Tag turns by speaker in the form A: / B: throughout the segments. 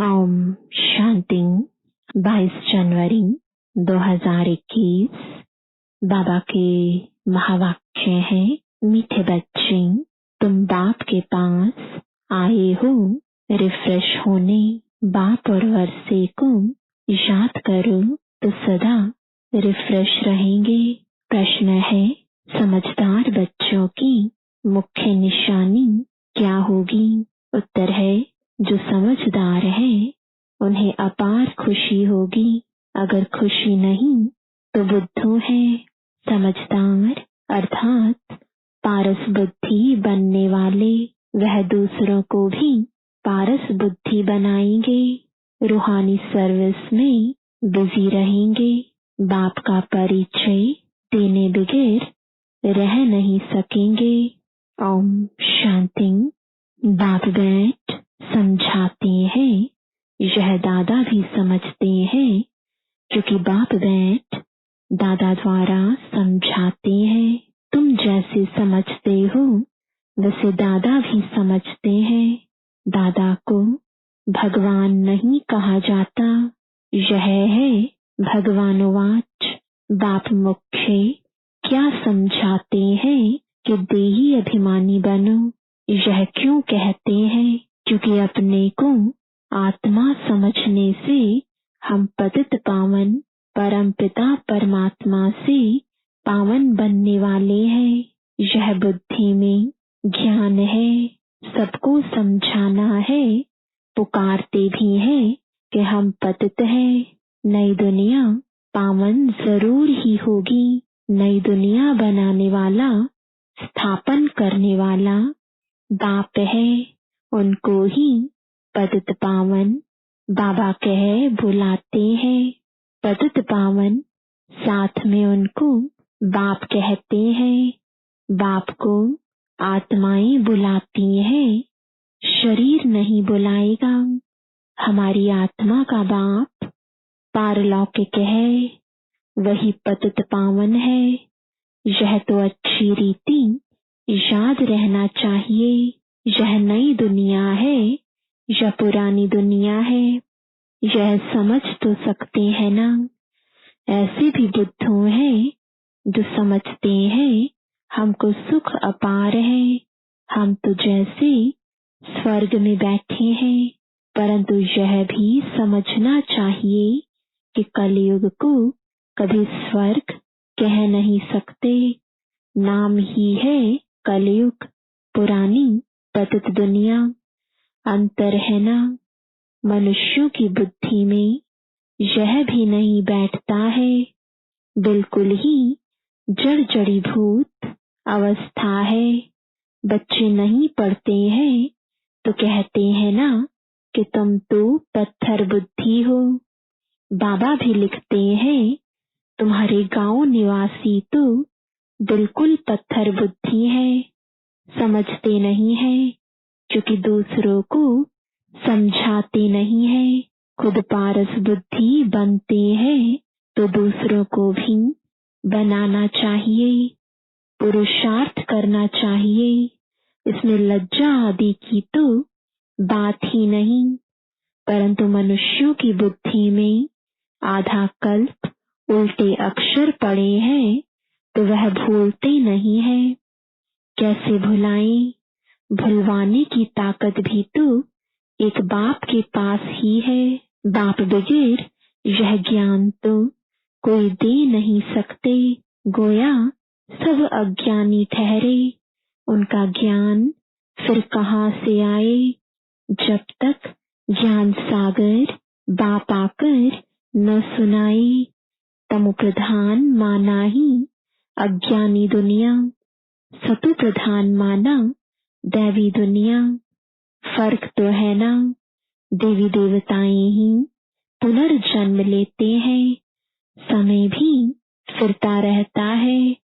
A: ओम शांति। 22 जनवरी 2021। बाबा के महावाक्य हैं, मीठे बच्चे, तुम बाप के पास आए हो रिफ्रेश होने। बाप और वर्षे को याद करो तो सदा रिफ्रेश रहेंगे। प्रश्न है, समझदार बच्चों की मुख्य निशानी क्या होगी? उत्तर है, जो समझदार है उन्हें अपार खुशी होगी। अगर खुशी नहीं तो बुद्धू है। समझदार अर्थात पारस बुद्धि बनने वाले, वह दूसरों को भी पारस बुद्धि बनाएंगे। रूहानी सर्विस में बिजी रहेंगे। बाप का परिचय देने बगैर रह नहीं सकेंगे। ओम शांति। बाप बैठ समझाते हैं, यह दादा भी समझते हैं, क्योंकि बाप बैठ दादा द्वारा समझाते हैं। तुम जैसे समझते हो वैसे दादा भी समझते हैं। दादा को भगवान नहीं कहा जाता, यह है भगवानुवाच। बाप मुख्य क्या समझाते हैं कि देही अभिमानी बनो। यह क्यों कहते हैं? क्योंकि अपने को आत्मा समझने से हम पतित पावन परमपिता परमात्मा से पावन बनने वाले हैं। यह बुद्धि में ज्ञान है। सबको समझाना है। पुकारते भी हैं कि हम पतित हैं। नई दुनिया पावन जरूर ही होगी। नई दुनिया बनाने वाला, स्थापन करने वाला बाप है। उनको ही पतित पावन बाबा कह बुलाते हैं। पतित पावन साथ में उनको बाप कहते हैं। बाप को आत्माएं बुलाती हैं, शरीर नहीं बुलाएगा। हमारी आत्मा का बाप पारलौकिक है, वही पतित पावन है। यह तो अच्छी रीति याद रहना चाहिए। यह नई दुनिया है या पुरानी दुनिया है, यह समझ तो सकते हैं ना। ऐसे भी बुद्धू हैं जो समझते हैं हमको सुख अपार है, हम तो जैसे स्वर्ग में बैठे हैं। परंतु यह भी समझना चाहिए कि कलयुग को कभी स्वर्ग कह नहीं सकते। नाम ही है कलयुग, पुरानी पतित दुनिया। अंतर है ना। मनुष्यों की बुद्धि में यह भी नहीं बैठता है। बिल्कुल ही जड़ जड़ीभूत अवस्था है। बच्चे नहीं पढ़ते हैं तो कहते हैं ना कि तुम तो पत्थर बुद्धि हो। बाबा भी लिखते हैं, तुम्हारे गांव निवासी तो बिल्कुल पत्थर बुद्धि है। समझते नहीं है क्योंकि दूसरों को समझाते नहीं है। खुद पारस बुद्धि बनते हैं तो दूसरों को भी बनाना चाहिए। पुरुषार्थ करना चाहिए। इसमें लज्जा आदि की तो बात ही नहीं। परंतु मनुष्यों की बुद्धि में आधा कल्प उल्टे अक्षर पड़े हैं तो वह भूलते नहीं है। कैसे भुलाएं? भुलवाने की ताकत भी तो एक बाप के पास ही है। बाप बगैर यह ज्ञान तो कोई दे नहीं सकते। गोया सब अज्ञानी ठहरे, उनका ज्ञान फिर कहाँ से आए? जब तक ज्ञान सागर बाप आकर न सुनाए। तमो प्रधान माना ही अज्ञानी दुनिया, सतु प्रधान माना दैवी दुनिया। फर्क तो है ना। देवी देवताएं ही पुनर्जन्म लेते हैं। समय भी फिरता रहता है।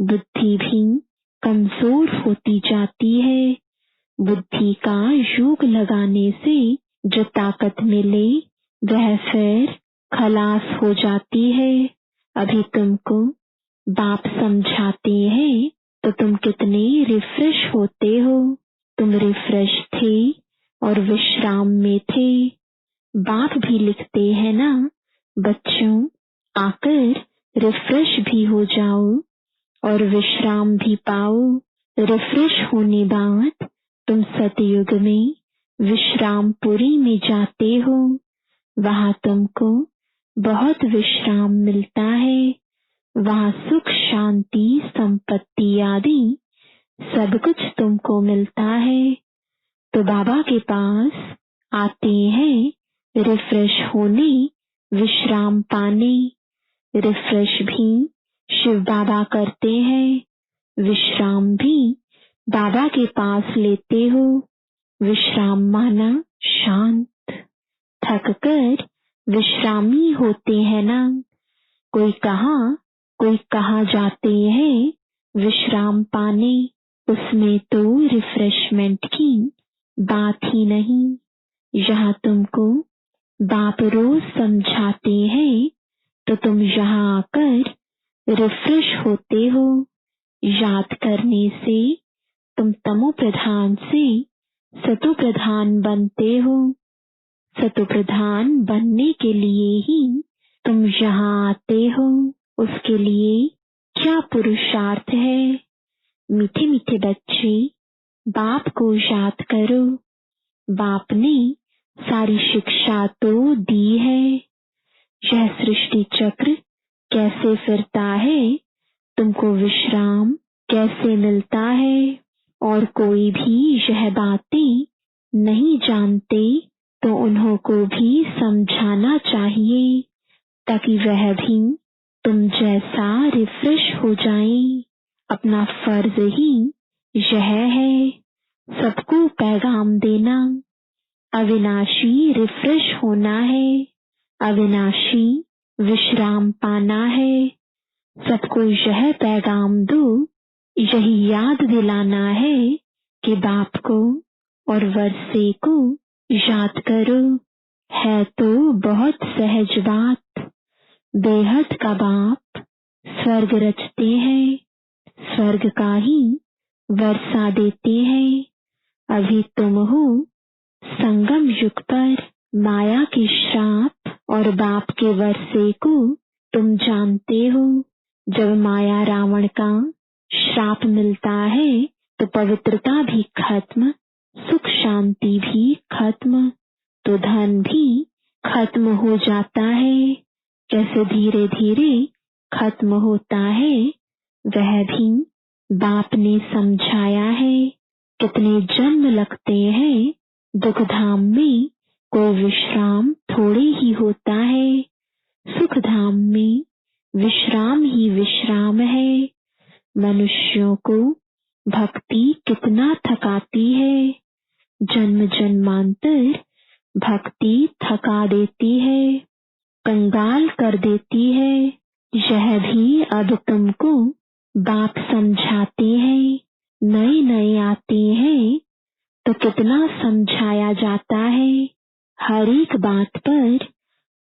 A: बुद्धि भी कमजोर होती जाती है। बुद्धि का योग लगाने से जो ताकत मिले वह फिर खलास हो जाती है। अभी तुमको बाप समझाते हैं तो तुम कितने रिफ्रेश होते हो। तुम रिफ्रेश थे और विश्राम में थे। बाप भी लिखते हैं ना, बच्चों आकर रिफ्रेश भी हो जाओ और विश्राम भी पाओ। रिफ्रेश होने बाद तुम सतयुग में विश्रामपुरी में जाते हो। वहां तुमको बहुत विश्राम मिलता है। वहां सुख, शांति, संपत्ति आदि सब कुछ तुमको मिलता है। तो बाबा के पास आते हैं रिफ्रेश होने, विश्राम पाने। रिफ्रेश भी शिव बाबा करते हैं, विश्राम भी बाबा के पास लेते हो। विश्राम माना शांत, थक कर विश्रामी होते हैं ना। कोई कहाँ जाते हैं विश्राम पाने। उसमें तो रिफ्रेशमेंट की बात ही नहीं। यहाँ तुमको बाप रोज समझाते हैं तो तुम यहाँ आकर रिफ्रेश होते हो। याद करने से तुम तमो प्रधान से सतो प्रधान बनते हो। सतो प्रधान बनने के लिए ही तुम यहाँ आते हो। उसके लिए क्या पुरुषार्थ है। मीठे मीठे बच्चे, बाप को याद करो। बाप ने सारी शिक्षा तो दी है। यह सृष्टि चक्र कैसे फिरता है, तुमको विश्राम कैसे मिलता है। और कोई भी यह बातें नहीं जानते तो उन्हों को भी समझाना चाहिए, ताकि वह भी तुम जैसा रिफ्रेश हो जाएं। अपना फर्ज ही यह है, सबको पैगाम देना। अविनाशी रिफ्रेश होना है, अविनाशी विश्राम पाना है। सबको यह पैगाम दो, यही याद दिलाना है कि बाप को और वर्षे को याद करो। है तो बहुत सहज बात। बेहद का बाप स्वर्ग रचते हैं, स्वर्ग का ही वर्षा देते हैं। अभी तुम हो संगम युग पर। माया के श्राप और बाप के वर्षे को तुम जानते हो। जब माया रावण का श्राप मिलता है तो पवित्रता भी खत्म, सुख शांति भी खत्म, तो धन भी खत्म हो जाता है। कैसे धीरे धीरे खत्म होता है वह भी बाप ने समझाया है। कितने जन्म लगते हैं दुख धाम में, कोई विश्राम थोड़े ही होता है। सुख धाम में विश्राम ही विश्राम है। मनुष्यों को भक्ति कितना थकाती है। जन्म जन्मांतर भक्ति थका देती है, कंगाल कर देती है। यह भी अब तुमको बाप समझाते हैं। नए नए आते हैं तो कितना समझाया जाता है। हर एक बात पर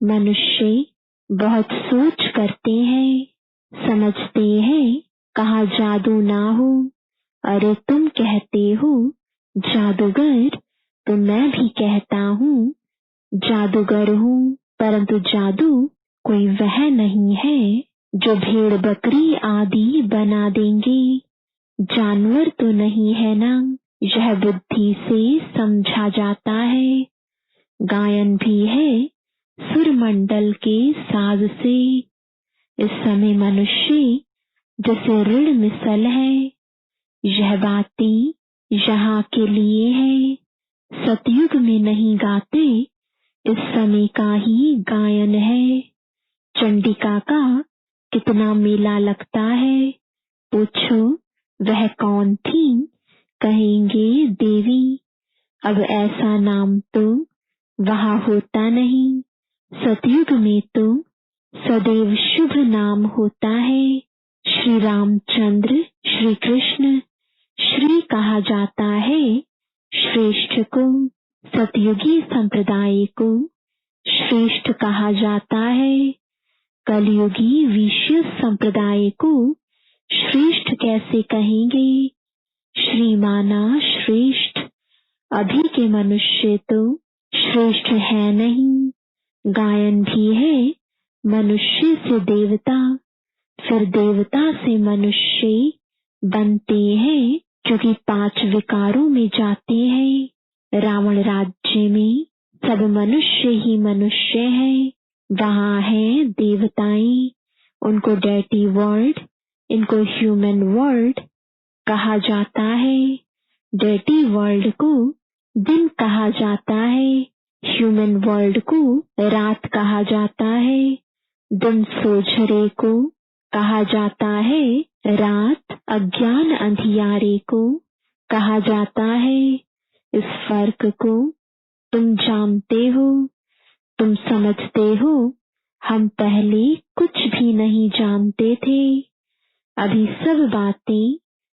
A: मनुष्य बहुत सोच करते हैं, समझते हैं कहा जादू ना हो। अरे तुम कहते हो जादूगर, तो मैं भी कहता हूँ जादूगर हूँ, परंतु जादू कोई वह नहीं है जो भेड़ बकरी आदि बना देंगे। जानवर तो नहीं है ना, यह बुद्धि से समझा जाता है। गायन भी है सुरमंडल के साज से। इस समय मनुष्य जैसे ऋण मिसल है। यह बातें यहाँ के लिए है, सतयुग में नहीं गाते। इस समय का ही गायन है। चंडिका का कितना मेला लगता है। पूछो वह कौन थी, कहेंगे देवी। अब ऐसा नाम तो वहाँ होता नहीं। सतयुग में तो सदैव शुभ नाम होता है। श्री रामचंद्र, श्री कृष्ण, श्री कहा जाता है श्रेष्ठ को। सतयुगी संप्रदाय को श्रेष्ठ कहा जाता है। कलयुगी विशेष संप्रदाय को श्रेष्ठ कैसे कहेंगे। श्री माना श्रेष्ठ। अभी के मनुष्य तो श्रेष्ठ है नहीं, गायन भी है मनुष्य से देवता, फिर देवता से मनुष्य बनते हैं, क्योंकि 5 विकारों में जाते हैं। रावण राज्य में सब मनुष्य ही मनुष्य हैं, वहां है देवताएं, उनको डेटी वर्ल्ड, इनको ह्यूमन वर्ल्ड कहा जाता है। डेटी वर्ल्ड को दिन कहा जाता है, ह्यूमन वर्ल्ड को रात कहा जाता है। दिन सोझरे को कहा जाता है, रात अज्ञान अंधियारे को कहा जाता है। इस फर्क को तुम जानते हो, तुम समझते हो। हम पहले कुछ भी नहीं जानते थे, अभी सब बातें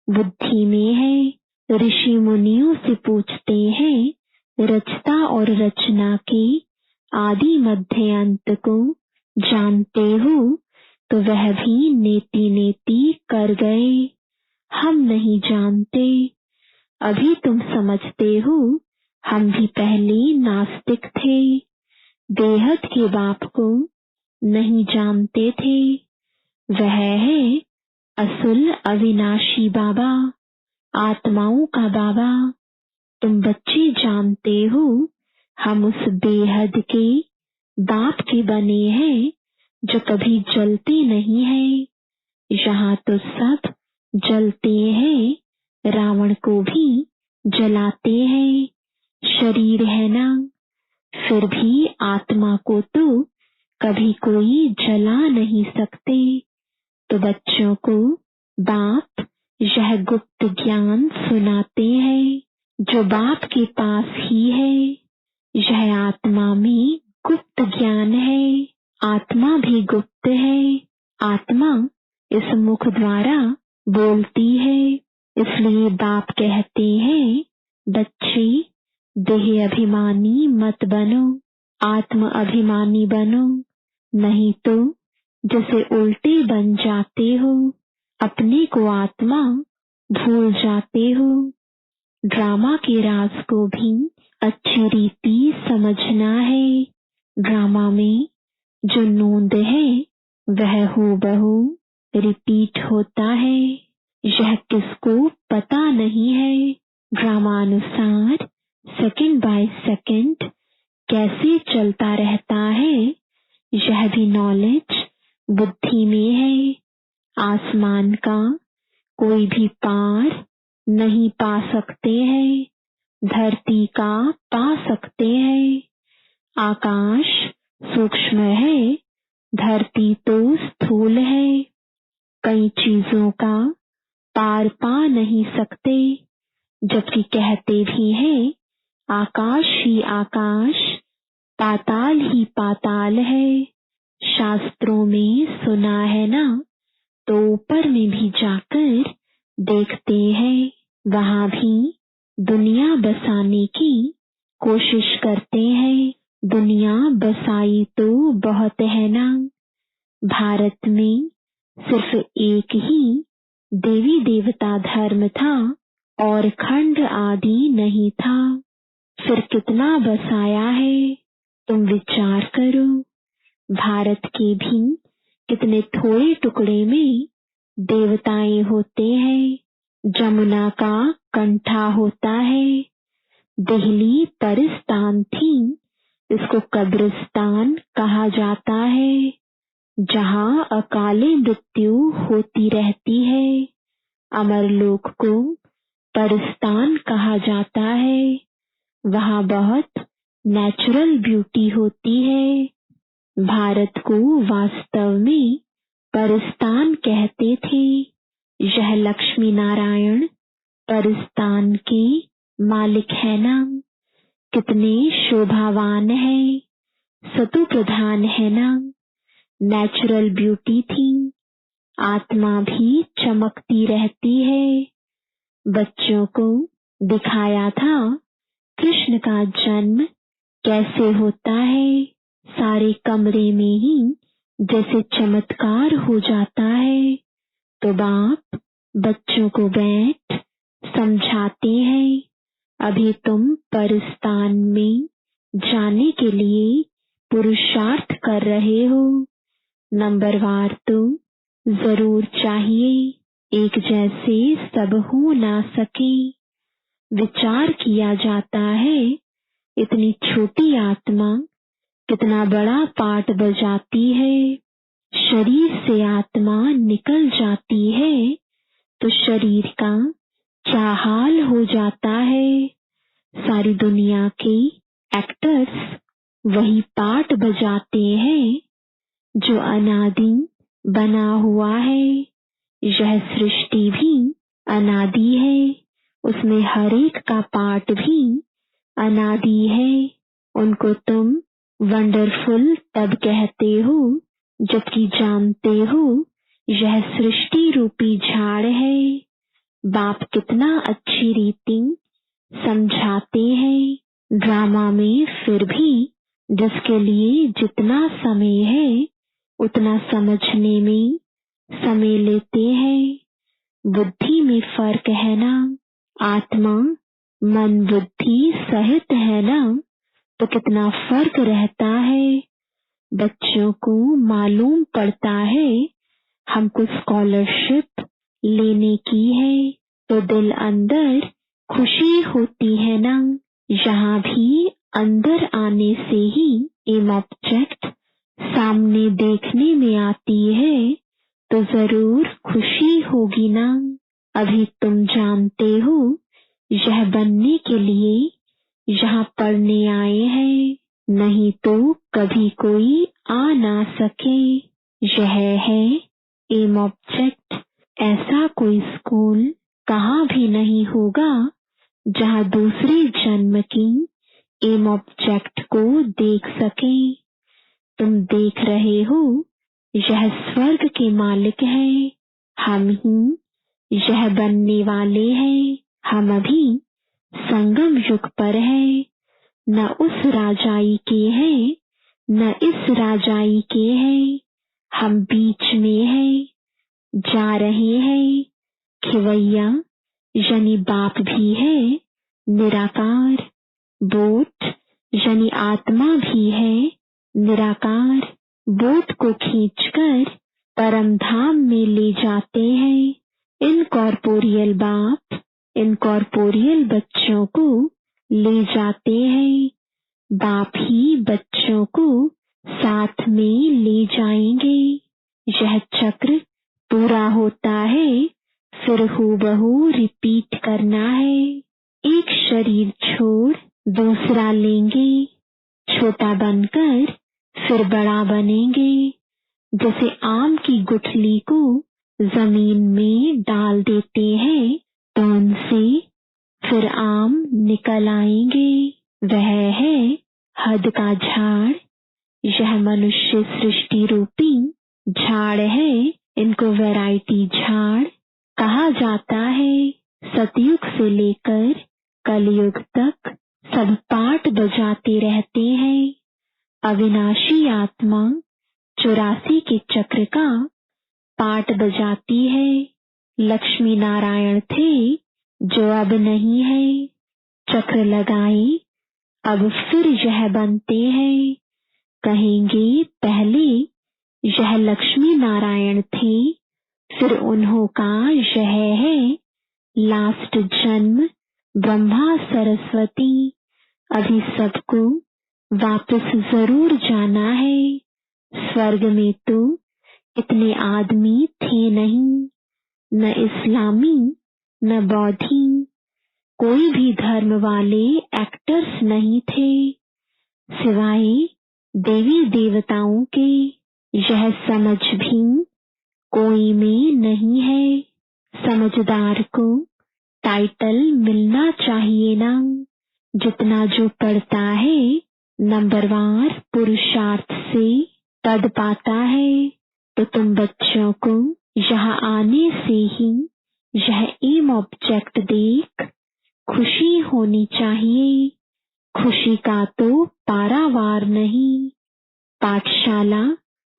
A: बुद्धि में है। ऋषि मुनियों से पूछते हैं, रचता और रचना के आदि मध्य अंत को जानते हो? तो वह भी नेति नेति कर गए, हम नहीं जानते। अभी तुम समझते हो, हम भी पहले नास्तिक थे, बेहद के बाप को नहीं जानते थे। वह है असुल अविनाशी बाबा, आत्माओं का बाबा। तुम बच्चे जानते हो, हम उस बेहद के बाप के बने हैं, जो कभी जलते नहीं है। यहाँ तो सब जलते हैं, रावण को भी जलाते हैं। शरीर है ना, फिर भी आत्मा को तो कभी कोई जला नहीं सकते। तो बच्चों को बाप यह गुप्त ज्ञान सुनाते हैं, जो बाप के पास ही है। यह आत्मा में गुप्त ज्ञान है, आत्मा भी गुप्त है। आत्मा इस मुख द्वारा बोलती है, इसलिए बाप कहते हैं, बच्चे देह अभिमानी मत बनो, आत्म अभिमानी बनो, नहीं तो जैसे उल्टे बन जाते हो, अपने को आत्मा भूल जाते हो। ड्रामा के राज को भी अच्छी रीति समझना है। ड्रामा में जो नोंद है वह हूबहू रिपीट होता है, यह किसको पता नहीं है। ड्रामानुसार सेकंड बाय सेकंड कैसे चलता रहता है, यह भी नॉलेज बुद्धि में है। आसमान का कोई भी पार नहीं पा सकते हैं, धरती का पा सकते हैं। आकाश सूक्ष्म है, धरती तो स्थूल है। कई चीजों का पार पा नहीं सकते, जबकि कहते भी हैं, आकाश ही आकाश, पाताल ही पाताल है। शास्त्रों में सुना है ना, तो ऊपर में भी जाकर देखते हैं, वहां भी दुनिया बसाने की कोशिश करते हैं। दुनिया बसाई तो बहुत है ना। भारत में सिर्फ एक ही देवी देवता धर्म था और खंड आदि नहीं था। फिर कितना बसाया है, तुम विचार करो। भारत के भी कितने थोड़े टुकड़े में देवताएं होते हैं। जमुना का कंठा होता है, दिल्ली परिस्तान थी, इसको कब्रिस्तान कहा जाता है, जहाँ अकाले मृत्यु होती रहती है। अमरलोक को परिस्तान कहा जाता है, वहाँ बहुत नेचुरल ब्यूटी होती है। भारत को वास्तव में परिस्तान कहते थे। यह लक्ष्मी नारायण परिस्तान के मालिक है ना। कितने शोभावान है, सतु प्रधान है ना। नेचुरल ब्यूटी थी, आत्मा भी चमकती रहती है। बच्चों को दिखाया था कृष्ण का जन्म कैसे होता है। सारे कमरे में ही जैसे चमत्कार हो जाता है। तो बाप बच्चों को बैठ समझाते हैं, अभी तुम परिस्तान में जाने के लिए पुरुषार्थ कर रहे हो। नंबरवार तो जरूर चाहिए, एक जैसे सब हो ना सके। विचार किया जाता है, इतनी छोटी आत्मा कितना बड़ा पाठ बजाती है। शरीर से आत्मा निकल जाती है तो शरीर का क्या हाल हो जाता है। सारी दुनिया के एक्टर्स वही पाठ बजाते हैं जो अनादि बना हुआ है। यह सृष्टि भी अनादि है, उसमें हर एक का पाठ भी अनादि है। उनको तुम वंडरफुल तब कहते हो जबकि जानते हो यह सृष्टि रूपी झाड़ है। बाप कितना अच्छी रीति समझाते हैं ड्रामा में, फिर भी जिसके लिए जितना समय है उतना समझने में समय लेते हैं। बुद्धि में फर्क है ना, आत्मा मन बुद्धि सहित है ना, तो कितना फर्क रहता है। बच्चों को मालूम पड़ता है हमको स्कॉलरशिप लेने की है, तो दिल अंदर खुशी होती है ना। यहाँ भी अंदर आने से ही एम ऑब्जेक्ट सामने देखने में आती है, तो जरूर खुशी होगी ना। अभी तुम जानते हो यह बनने के लिए यहाँ पढ़ने आए हैं, नहीं तो कभी कोई आ ना सके। यह है एम ऑब्जेक्ट। ऐसा कोई स्कूल कहाँ भी नहीं होगा जहाँ दूसरे जन्म की एम ऑब्जेक्ट को देख सके। तुम देख रहे हो यह स्वर्ग के मालिक है, हम ही यह बनने वाले हैं। हम अभी संगम युग पर है, न उस राजाई के हैं न इस राजाई के हैं, हम बीच में हैं, जा रहे हैं। खिवैया यानी बाप भी है निराकार, बोट यानी आत्मा भी है निराकार। बोट को खींचकर परम धाम में ले जाते हैं इनकॉर्पोरियल बाप, इनकॉर्पोरियल बच्चों को ले जाते हैं। बाप ही बच्चों को साथ में ले जाएंगे। यह चक्र पूरा होता है, फिर हूबहू रिपीट करना है। एक शरीर छोड़ दूसरा लेंगे, छोटा बनकर फिर बड़ा बनेंगे। जैसे आम की गुठली को जमीन में डाल देते हैं तो उनसे फिर आम निकल आएंगे। वह है हद का झाड़। यह मनुष्य सृष्टि रूपी झाड़ है, इनको वैरायटी झाड़ कहा जाता है। सतयुग से लेकर कलयुग तक सब पाठ बजाते रहते हैं। अविनाशी आत्मा 84 के चक्र का पाठ बजाती है। लक्ष्मी नारायण थे जो अब नहीं है, चक्र लगाए अब फिर यह बनते हैं। कहेंगे पहले यह लक्ष्मी नारायण थे, फिर उन्हों का यह है लास्ट जन्म ब्रह्मा सरस्वती। अभी सबको वापस जरूर जाना है। स्वर्ग में तो इतने आदमी थे नहीं, न इस्लामी न बौद्धि, कोई भी धर्म वाले एक्टर्स नहीं थे सिवाय देवी देवताओं के। यह समझ भी कोई में नहीं है। समझदार को टाइटल मिलना चाहिए ना। जितना जो पढ़ता है नंबरवार पुरुषार्थ से पद पाता है। तो तुम बच्चों को यहाँ आने से ही यह एम ऑब्जेक्ट देख खुशी होनी चाहिए। खुशी का तो पारावार नहीं। पाठशाला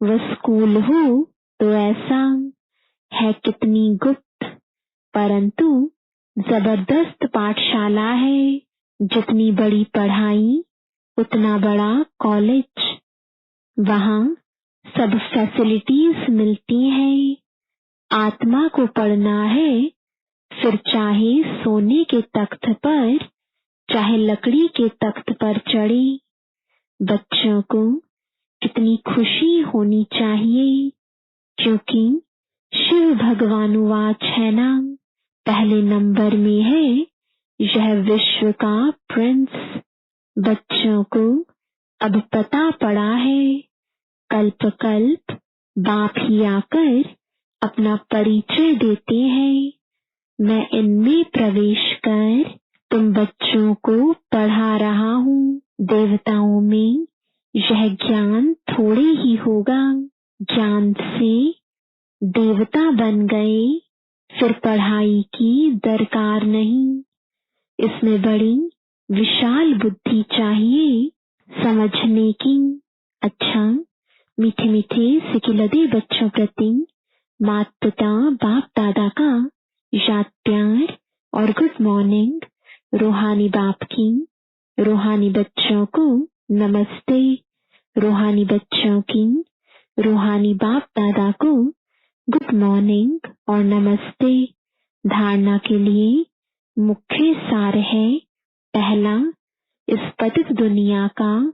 A: व स्कूल हो तो ऐसा है कितनी गुप्त, परंतु जबरदस्त पाठशाला है। जितनी बड़ी पढ़ाई उतना बड़ा कॉलेज, वहाँ सब फैसिलिटीज मिलती हैं। आत्मा को पढ़ना है, फिर चाहे सोने के तख्त पर, चाहे लकड़ी के तख्त पर चढ़े। बच्चों को कितनी खुशी होनी चाहिए, क्योंकि शिव भगवानुवाच है ना, पहले नंबर में है यह विश्व का प्रिंस। बच्चों को अब पता पड़ा है, कल्प कल्प बाप ही आकर अपना परिचय देते हैं। मैं इनमें प्रवेश कर तुम बच्चों को पढ़ा रहा हूँ। देवताओं में यह ज्ञान थोड़े ही होगा, ज्ञान से देवता बन गए, फिर पढ़ाई की दरकार नहीं। इसमें बड़ी विशाल बुद्धि चाहिए समझने की। अच्छा, मीठे मीठे सिकिलदे बच्चों प्रति माता पिता बाप दादा का याद प्यार और गुड मॉर्निंग। रूहानी बाप की रूहानी बच्चों को नमस्ते। रूहानी बच्चों की रूहानी बाप दादा को गुड मॉर्निंग और नमस्ते। धारणा के लिए मुख्य सार है, पहला, इस पतित दुनिया का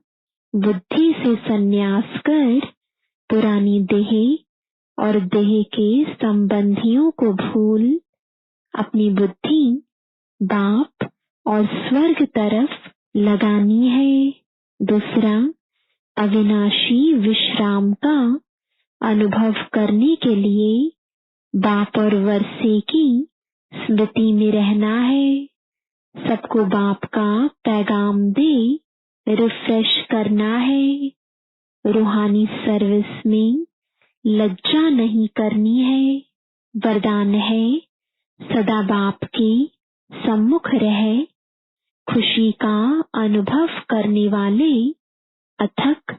A: बुद्धि से संन्यास कर पुरानी देह और देह के संबंधियों को भूल अपनी बुद्धि बाप और स्वर्ग तरफ लगानी है। दूसरा, अविनाशी विश्राम का अनुभव करने के लिए बाप और वर्षे की स्मृति में रहना है। सबको बाप का पैगाम दे रिफ्रेश करना है। रूहानी सर्विस में लज्जा नहीं करनी है। वरदान है, सदा बाप के सम्मुख रहे, खुशी का अनुभव करने वाले अथक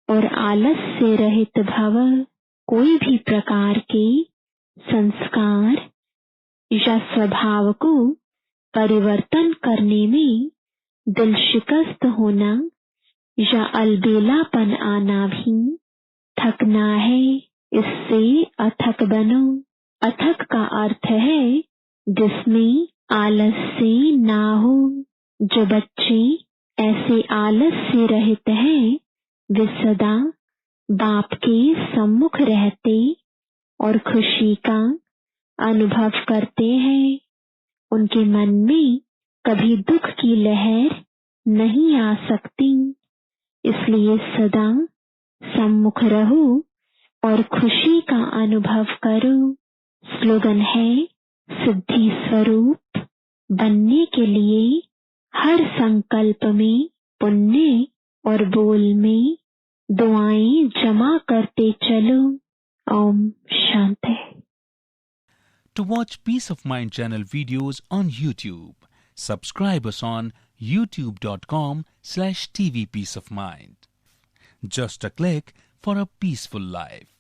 A: और आलस से रहित भव। कोई भी प्रकार के संस्कार या स्वभाव को परिवर्तन करने में दिल शिकस्त होना या अलबेलापन आना भी थकना है। इससे अथक बनो। अथक का अर्थ है जिसमें आलस से ना हो। जो बच्चे ऐसे आलस से रहित हैं, वे सदा बाप के सम्मुख रहते और खुशी का अनुभव करते हैं। उनके मन में कभी दुख की लहर नहीं आ सकती। इसलिए सदा सम्मुख रहो और खुशी का अनुभव करो। स्लोगन है, सिद्धि स्वरूप बनने के लिए हर संकल्प में पुण्य और बोल में दुआएं जमा करते चलो। Om Shanti.
B: To watch Peace of Mind channel videos on YouTube, subscribe us on youtube.com/tvpeaceofmind. Just a click for a peaceful life.